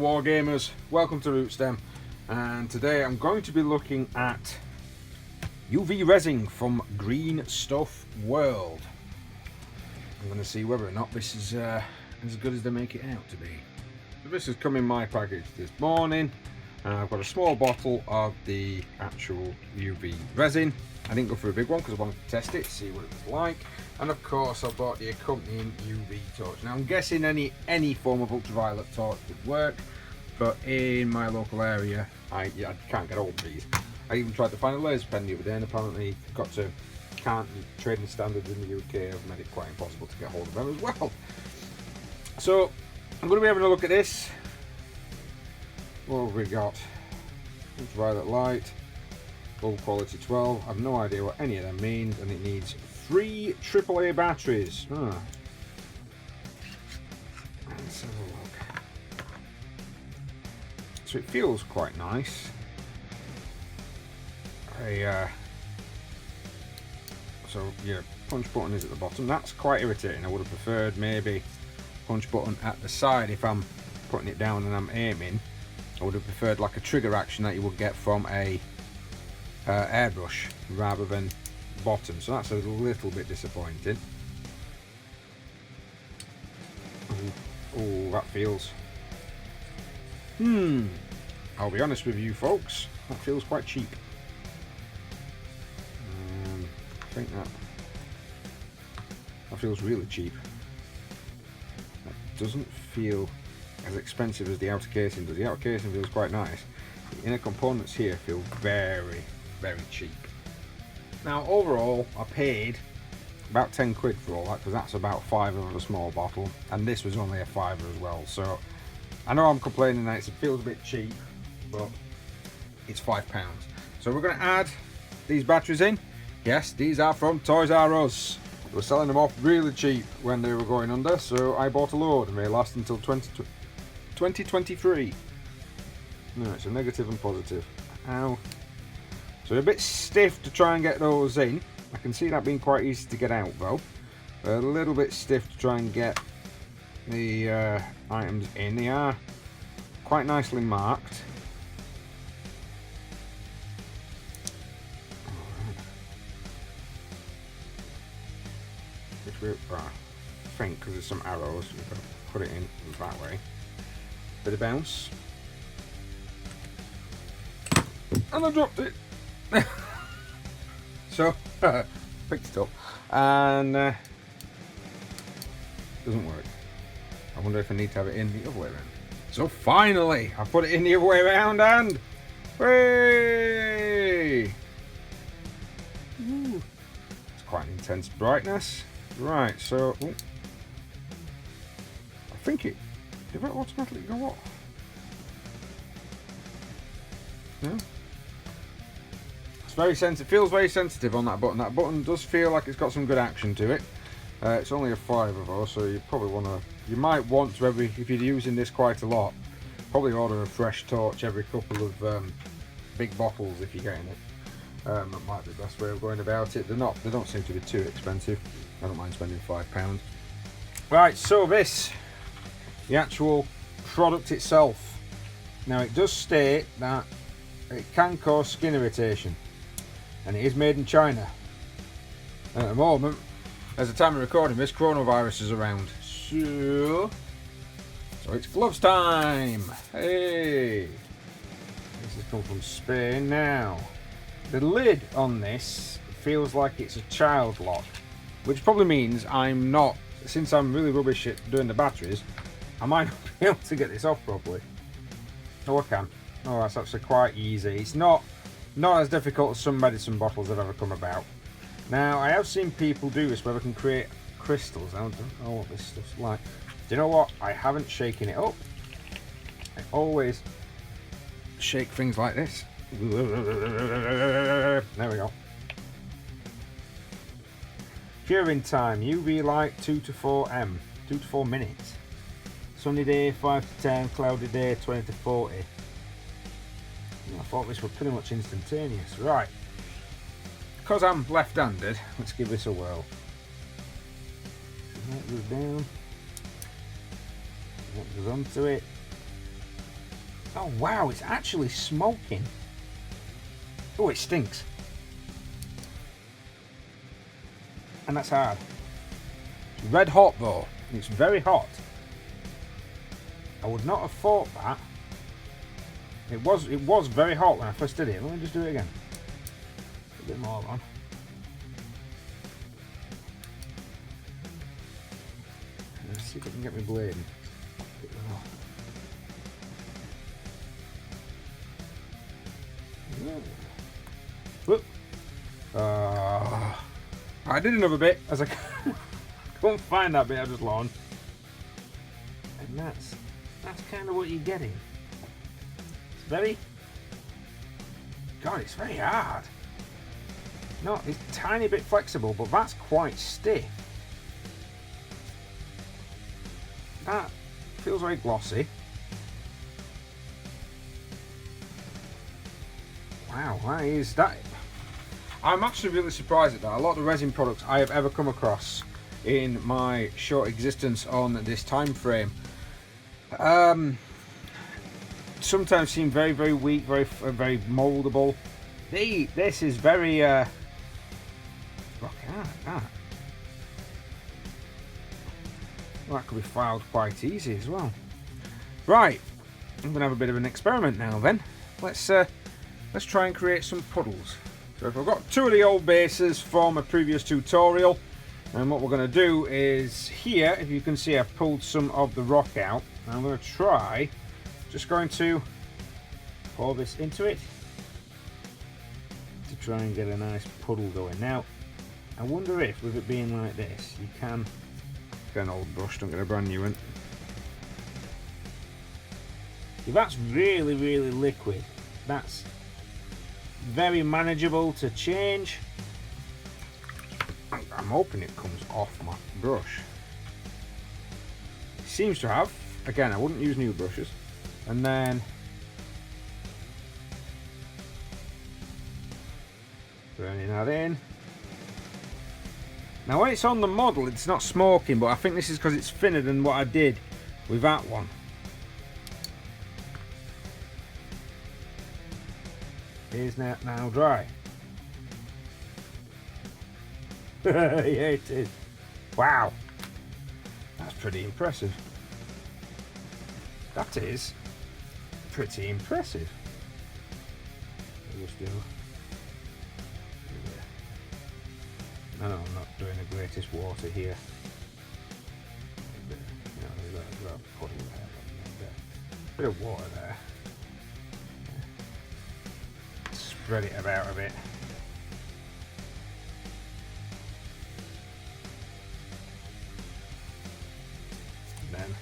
Wargamers, welcome to Rootstem, and today I'm going to be looking at UV resin from Green Stuff World. I'm going to see whether or not this is as good as they make it out to be. So this has come in my package this morning, and I've got a small bottle of the actual UV resin. I didn't go for a big one because I wanted to test it, see what it was like. And of course I bought the accompanying UV torch. Now I'm guessing any form of ultraviolet torch would work, but in my local area I can't get hold of these. I even tried to find a laser pen the other day, and apparently can't trading standards in the UK have made it quite impossible to get hold of them as well. So I'm going to be having a look at this. What have we got? Ultraviolet light, full quality 12. I have no idea what any of them means, and it needs 3 AAA batteries. Let's have a look. So it feels quite nice. So your punch button is at the bottom. That's quite irritating. I would have preferred maybe punch button at the side if I'm putting it down and I'm aiming. I would have preferred like a trigger action that you would get from a airbrush rather than bottom, so that's a little bit disappointing. Oh, that feels I'll be honest with you folks, that feels quite cheap. I think that feels really cheap. That doesn't feel as expensive as the outer casing does. The outer casing feels quite nice. The inner components here feel very, very cheap. Now overall I paid about 10 quid for all that, because that's about 5 of a small bottle, and this was only a £5 as well. So I know I'm complaining that it feels a bit cheap, but it's £5. So we're going to add these batteries in. Yes, these are from Toys R Us. They were selling them off really cheap when they were going under, so I bought a load, and they last until 2023. No, it's a negative and positive. Ow. So a bit stiff to try and get those in. I can see that being quite easy to get out though. A little bit stiff to try and get the items in. They are quite nicely marked. Which we, I think, because there's some arrows, we've got to put it in that way. Bit of bounce. And I dropped it. So picked it up and doesn't work. I wonder if I need to have it in the other way around. So finally I put it in the other way around, and hooray! Ooh, it's quite an intense brightness. Right, so I think did it automatically go off? No? It's very sensitive. Feels very sensitive on that button. That button does feel like it's got some good action to it. It's only a £5, so you probably you might want to, if you're using this quite a lot, probably order a fresh torch every couple of big bottles if you're getting it. That might be the best way of going about it. They don't seem to be too expensive. I don't mind spending £5. Right, so the actual product itself. Now it does state that it can cause skin irritation, and it is made in China. At the moment, as the time of recording this, coronavirus is around, so it's gloves time. Hey, this has come from Spain. Now the lid on this feels like it's a child lock, which probably means since I'm really rubbish at doing the batteries, I might not be able to get this off properly. Oh, I can. Oh, that's actually quite easy. It's not as difficult as some medicine bottles have ever come about. Now, I have seen people do this where they can create crystals. I don't know what this stuff's like. Do you know what? I haven't shaken it up. I always shake things like this. There we go. Curing time, UV light 2 to 4 minutes. Sunny day 5 to 10, cloudy day 20 to 40. I thought this was pretty much instantaneous. Right, because I'm left-handed, let's give this a whirl. That goes down, that goes onto it, Oh wow, it's actually smoking. Oh, it stinks. And that's hard. It's red hot though. It's very hot. I would not have thought that. It was very hot when I first did it. Let me just do it again. A bit more on. Let's see if I can get my blade. Whoop. I did another bit as I couldn't find that bit I just launched. And that's kind of what you're getting. It's very, God, it's very hard. No, it's a tiny bit flexible, but that's quite stiff. That feels very glossy. Wow, that. I'm actually really surprised at that. A lot of the resin products I have ever come across in my short existence on this time frame sometimes seem very, very weak, very moldable. This is very rock out. Well, that could be filed quite easy as well. Right, I'm gonna have a bit of an experiment now. Then let's try and create some puddles. So if I've got two of the old bases from a previous tutorial, and what we're going to do is here, if you can see, I've pulled some of the rock out. And I'm going to try, just going to pour this into it to try and get a nice puddle going. Now, I wonder if, with it being like this, you can get an old brush, don't get a brand new one. If that's really, really liquid, that's very manageable to change. I'm hoping it comes off my brush. It seems to have. Again, I wouldn't use new brushes. And then burning that in. Now when it's on the model, it's not smoking, but I think this is because it's thinner than what I did with that one. Is now dry. Yeah, it is. Wow, that's pretty impressive. That is pretty impressive. I'll just do. No, I'm not doing the greatest water here. There's a puddle there. Bit of water there. Spread it about a bit. And then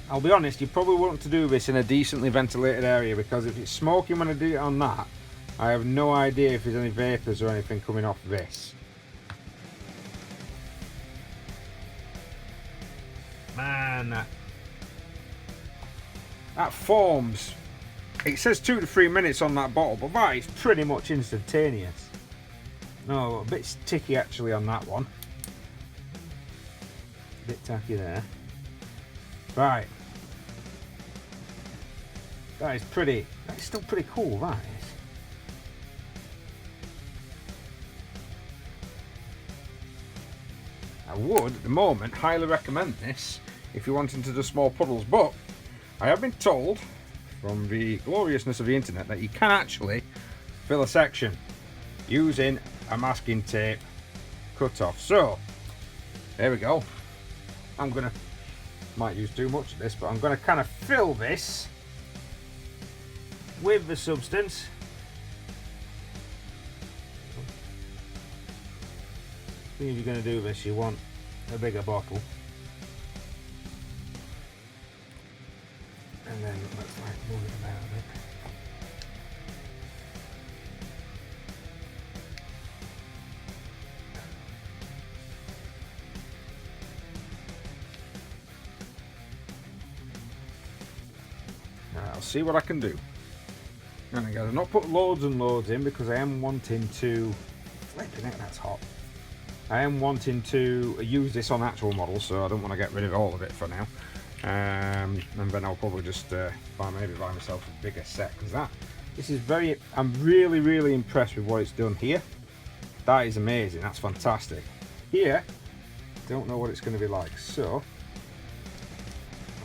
I'll be honest, you probably want to do this in a decently ventilated area, because if it's smoking when I do it on that, I have no idea if there's any vapours or anything coming off this. Man, that forms. It says 2 to 3 minutes on that bottle, but that is pretty much instantaneous. No, a bit sticky actually on that one. A bit tacky there. Right. That is pretty. That's still pretty cool, that is. I would, at the moment, highly recommend this if you're wanting to do small puddles, but I have been told from the gloriousness of the internet that you can actually fill a section using a masking tape cut off. So there we go. Might use too much of this, but I'm gonna kind of fill this with the substance. I think if you're going to do this, you want a bigger bottle. And then let's move it about a bit. Now I'll see what I can do. And again, I've not put loads and loads in because I am wanting to. Flipping it, that's hot. I am wanting to use this on actual models, so I don't want to get rid of all of it for now. And then I'll probably just buy myself a bigger set, because this is very, I'm really impressed with what it's done here. That is amazing, that's fantastic. Here, don't know what it's going to be like, so I don't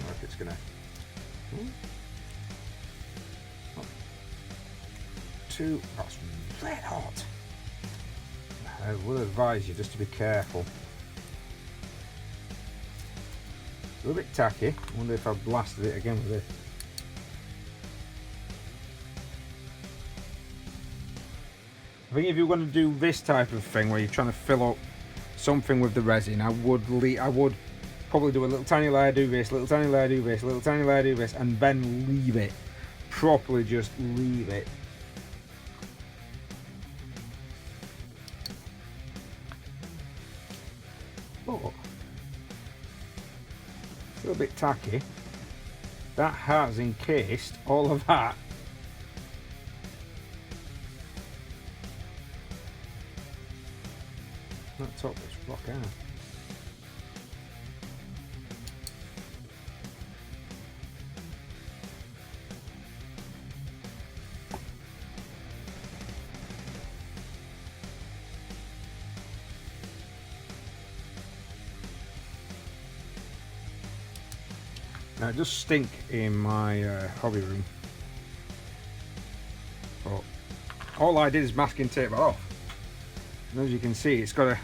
know if it's going to. That's red hot. I would advise you just to be careful. It's a little bit tacky. I wonder if I blasted it again with this. I think if you're going to do this type of thing where you're trying to fill up something with the resin, I would probably do a little tiny layer, do this, little tiny layer, do this, little tiny layer, do this, and then leave it. Properly just leave it. But it's a little bit tacky. That has encased all of that. That top is rock out. Now it does stink in my hobby room, but all I did is masking tape that off. And as you can see, it's got a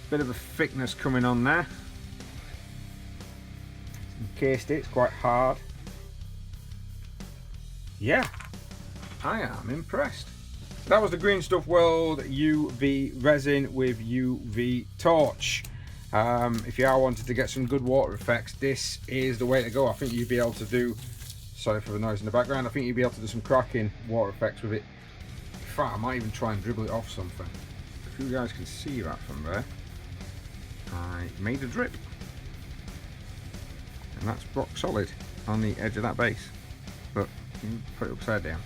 bit of a thickness coming on there. Encased it, it's quite hard. Yeah, I am impressed. That was the Green Stuff World UV resin with UV torch. If you are wanting to get some good water effects, this is the way to go. I think you'd be able to do, sorry for the noise in the background, I think you'd be able to do some cracking water effects with it. In fact, I might even try and dribble it off something. If you guys can see that from there, I made a drip. And that's rock solid on the edge of that base. But you can put it upside down.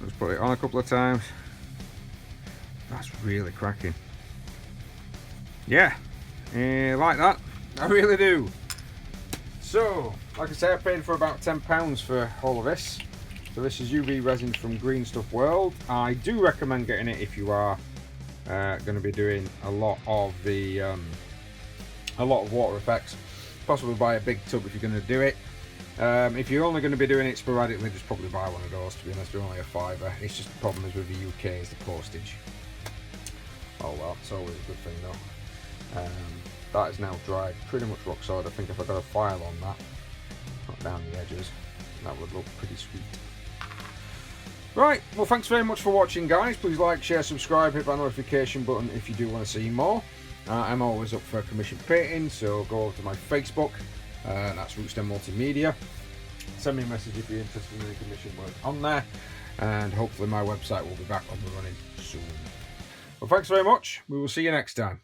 Just put it on a couple of times. That's really cracking. Yeah. Like that, I really do. So, like I say, I paid for about £10 for all of this. So this is UV resin from Green Stuff World. I do recommend getting it if you are going to be doing a lot of water effects. Possibly buy a big tub if you're going to do it. If you're only going to be doing it sporadically, just probably buy one of those. To be honest, they're only a £5. It's just the problem is with the UK is the postage. Oh well, it's always a good thing though. That is now dried, pretty much rock solid. I think if I got a file on that, not down the edges, that would look pretty sweet. Right, well thanks very much for watching guys. Please like, share, subscribe, hit that notification button if you do want to see more. I'm always up for commission painting, so go over to my Facebook, that's Rootstem Multimedia. Send me a message if you're interested in any commission work on there, and hopefully my website will be back up and running soon. Well thanks very much, we will see you next time.